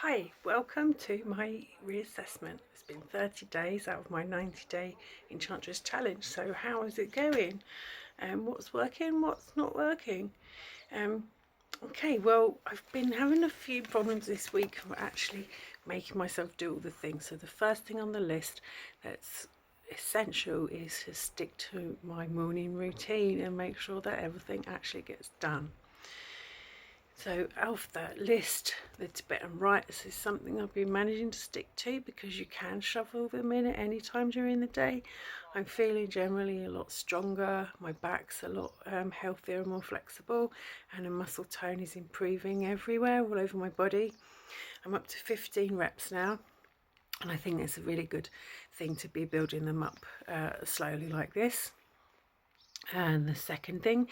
Hi, welcome to my reassessment. It's been 30 days out of my 90-day Enchantress challenge. So how is it going? What's working, what's not working? Um, okay, well, I've been having a few problems this week of actually making myself do all the things. So the first thing on the list that's essential is to stick to my morning routine and make sure that everything actually gets done. So off that list, the Tibetan rites is something I've been managing to stick to because you can shuffle them in at any time during the day. I'm feeling generally a lot stronger, my back's a lot healthier and more flexible, and the muscle tone is improving everywhere, all over my body. I'm up to 15 reps now, and I think it's a really good thing to be building them up slowly like this. And the second thing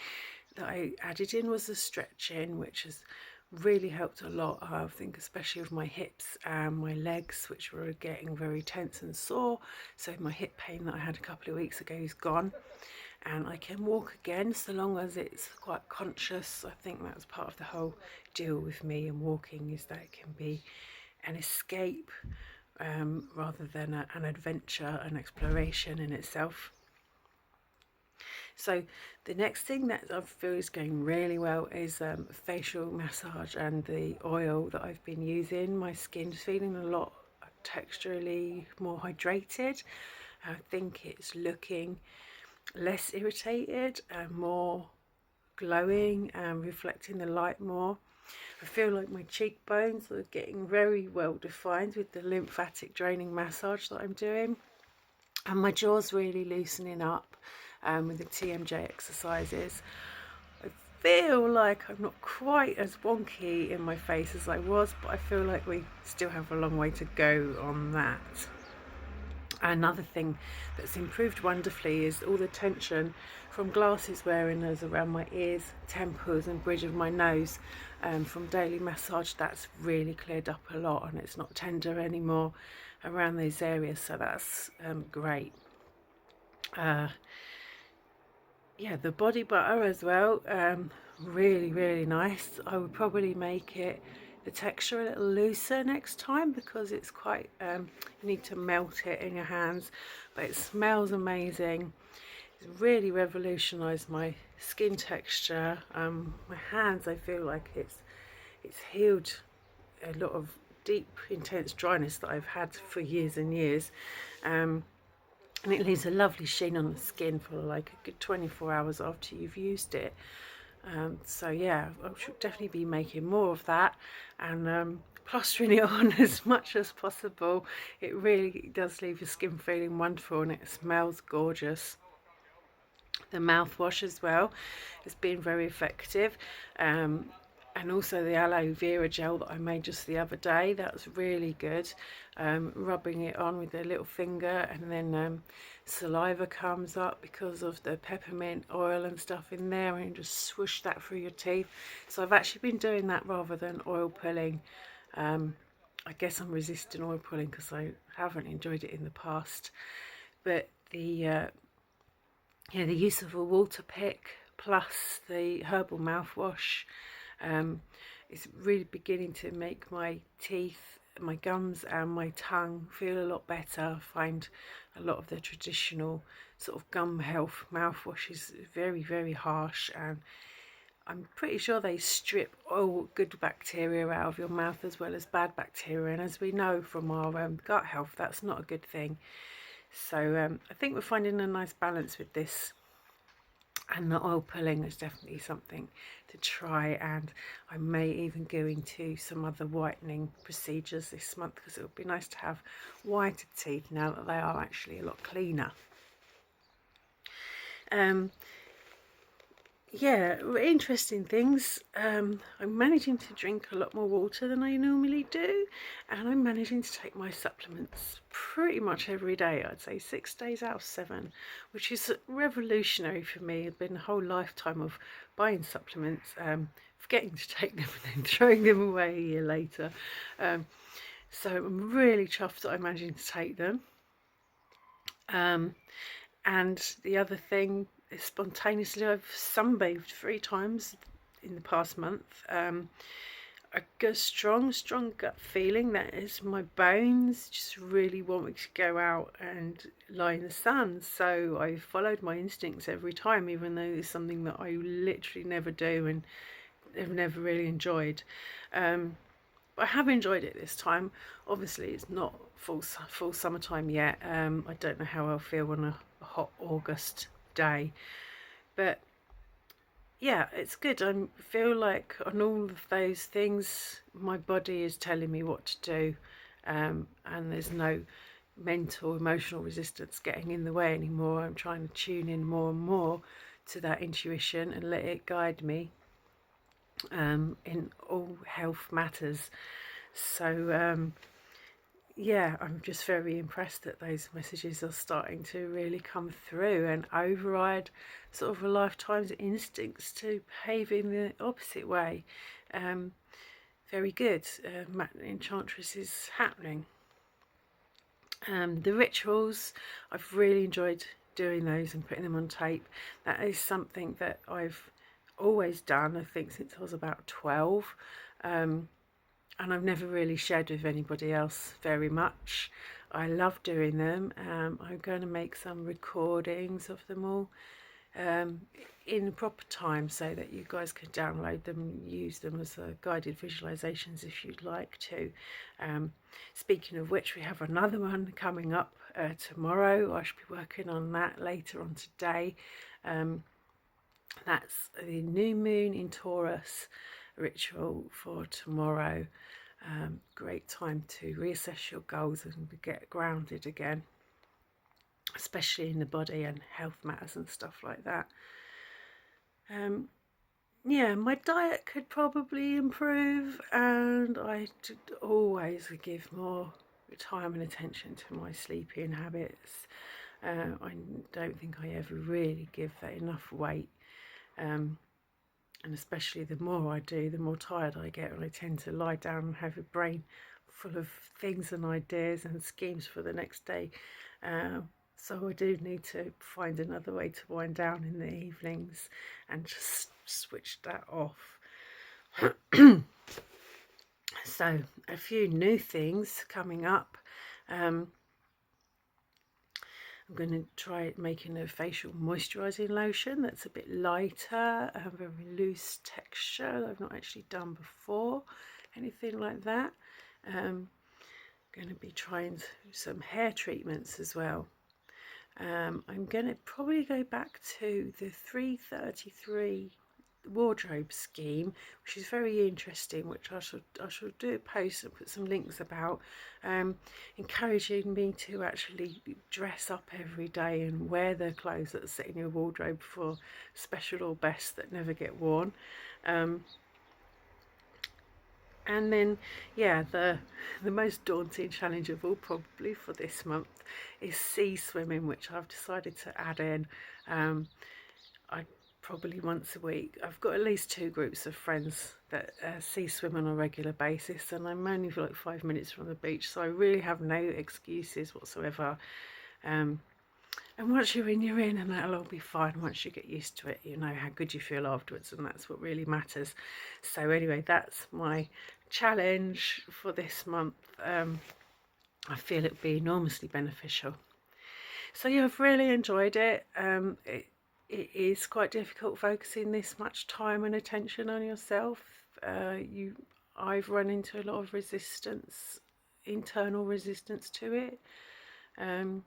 that I added in was the stretching, which has really helped a lot. I think especially with my hips and my legs, which were getting very tense and sore. So my hip pain that I had a couple of weeks ago is gone, and I can walk again so long as it's quite conscious. I think that's part of the whole deal with me and walking, is that it can be an escape rather than an adventure, an exploration in itself. So the next thing that I feel is going really well is facial massage and the oil that I've been using. My skin's feeling a lot texturally more hydrated. I think it's looking less irritated and more glowing and reflecting the light more. I feel like my cheekbones are getting very well defined with the lymphatic draining massage that I'm doing, and my jaw's really loosening up with the TMJ exercises. I feel like I'm not quite as wonky in my face as I was, but I feel like we still have a long way to go on that. Another thing that's improved wonderfully is all the tension from glasses wearing around my ears, temples and bridge of my nose. From daily massage, that's really cleared up a lot, and it's not tender anymore around those areas, so that's great. Yeah, the body butter as well, really nice. I would probably make it the texture a little looser next time because it's quite you need to melt it in your hands, but it smells amazing. It's really revolutionized my skin texture. My hands, I feel like it's healed a lot of deep intense dryness that I've had for years and years. And it leaves a lovely sheen on the skin for like a good 24 hours after you've used it. So yeah, I should definitely be making more of that and plastering it on as much as possible. It really does leave your skin feeling wonderful, and it smells gorgeous. The mouthwash as well has been very effective, and also the aloe vera gel that I made just the other day, that's really good. Rubbing it on with a little finger, and then saliva comes up because of the peppermint oil and stuff in there, and just swoosh that through your teeth. So I've actually been doing that rather than oil pulling. I guess I'm resisting oil pulling because I haven't enjoyed it in the past, but the use of a water pick plus the herbal mouthwash is really beginning to make my teeth, my gums and my tongue feel a lot better. I find a lot of the traditional sort of gum health mouthwash is very harsh, and I'm pretty sure they strip all good bacteria out of your mouth as well as bad bacteria, and as we know from our gut health, that's not a good thing. So I think we're finding a nice balance with this, and the oil pulling is definitely something to try, and I may even go into some other whitening procedures this month because it would be nice to have whiter teeth now that they are actually a lot cleaner. Yeah, interesting things. I'm managing to drink a lot more water than I normally do, and I'm managing to take my supplements pretty much every day. I'd say 6 days out of 7, which is revolutionary for me. It's been a whole lifetime of buying supplements, forgetting to take them and then throwing them away a year later. So I'm really chuffed that I'm managing to take them. And the other thing is, spontaneously, I've sunbathed 3 times in the past month. a strong gut feeling that is my bones just really want me to go out and lie in the sun. So I followed my instincts every time, even though it's something that I literally never do and have never really enjoyed. But I have enjoyed it this time. Obviously, it's not full summertime yet. I don't know how I'll feel on a hot August day, but yeah, it's good. I feel like on all of those things, my body is telling me what to do, and there's no mental, emotional resistance getting in the way anymore. I'm trying to tune in more and more to that intuition and let it guide me in all health matters. So, yeah, I'm just very impressed that those messages are starting to really come through and override sort of a lifetime's instincts to behave in the opposite way. Very good. Enchantress is happening. The rituals, I've really enjoyed doing those and putting them on tape. That is something that I've always done, I think, since I was about 12. And I've never really shared with anybody else very much. I love doing them. I'm going to make some recordings of them all in the proper time so that you guys can download them and use them as guided visualizations if you'd like to. Speaking of which, we have another one coming up tomorrow. I should be working on that later on today. That's the new moon in Taurus ritual for tomorrow. Great time to reassess your goals and get grounded again, especially in the body and health matters and stuff like that. Yeah, my diet could probably improve, and I always give more time and attention to my sleeping habits. I don't think I ever really give that enough weight. And especially the more I do, the more tired I get, and I tend to lie down and have a brain full of things and ideas and schemes for the next day. So I do need to find another way to wind down in the evenings and just switch that off. So a few new things coming up. I'm going to try making a facial moisturising lotion that's a bit lighter, a very loose texture that I've not actually done before, anything like that. Going to be trying some hair treatments as well. I'm going to probably go back to the 333 wardrobe scheme, which is very interesting, which I shall do a post and put some links about, encouraging me to actually dress up every day and wear the clothes that sit in your wardrobe for special or best that never get worn. And then, yeah, the most daunting challenge of all probably for this month is sea swimming, which I've decided to add in. I probably once a week. I've got at least 2 groups of friends that sea swim on a regular basis, and I'm only for like 5 minutes from the beach, so I really have no excuses whatsoever. And once you're in, and that'll all be fine. Once you get used to it, you know how good you feel afterwards, and that's what really matters. So anyway, that's my challenge for this month. I feel it would be enormously beneficial. So yeah, I've really enjoyed it. It is quite difficult focusing this much time and attention on yourself. I've run into a lot of resistance, internal resistance to it, and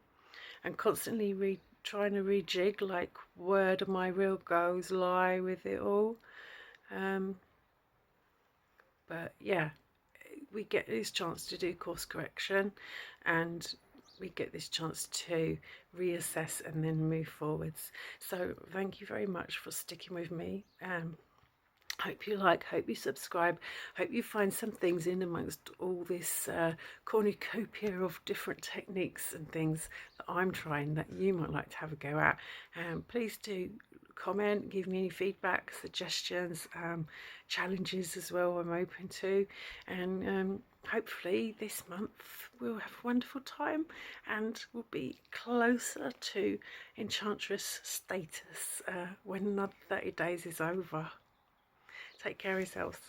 constantly trying to rejig, like, where do my real goals lie with it all. But yeah, we get this chance to do course correction, and we get this chance to reassess and then move forwards. So thank you very much for sticking with me. Hope you like, hope you subscribe, hope you find some things in amongst all this cornucopia of different techniques and things that I'm trying that you might like to have a go at. Please do comment, give me any feedback, suggestions, challenges as well, I'm open to. And hopefully this month we'll have a wonderful time and we'll be closer to Enchantress status when another 30 days is over. Take care of yourselves.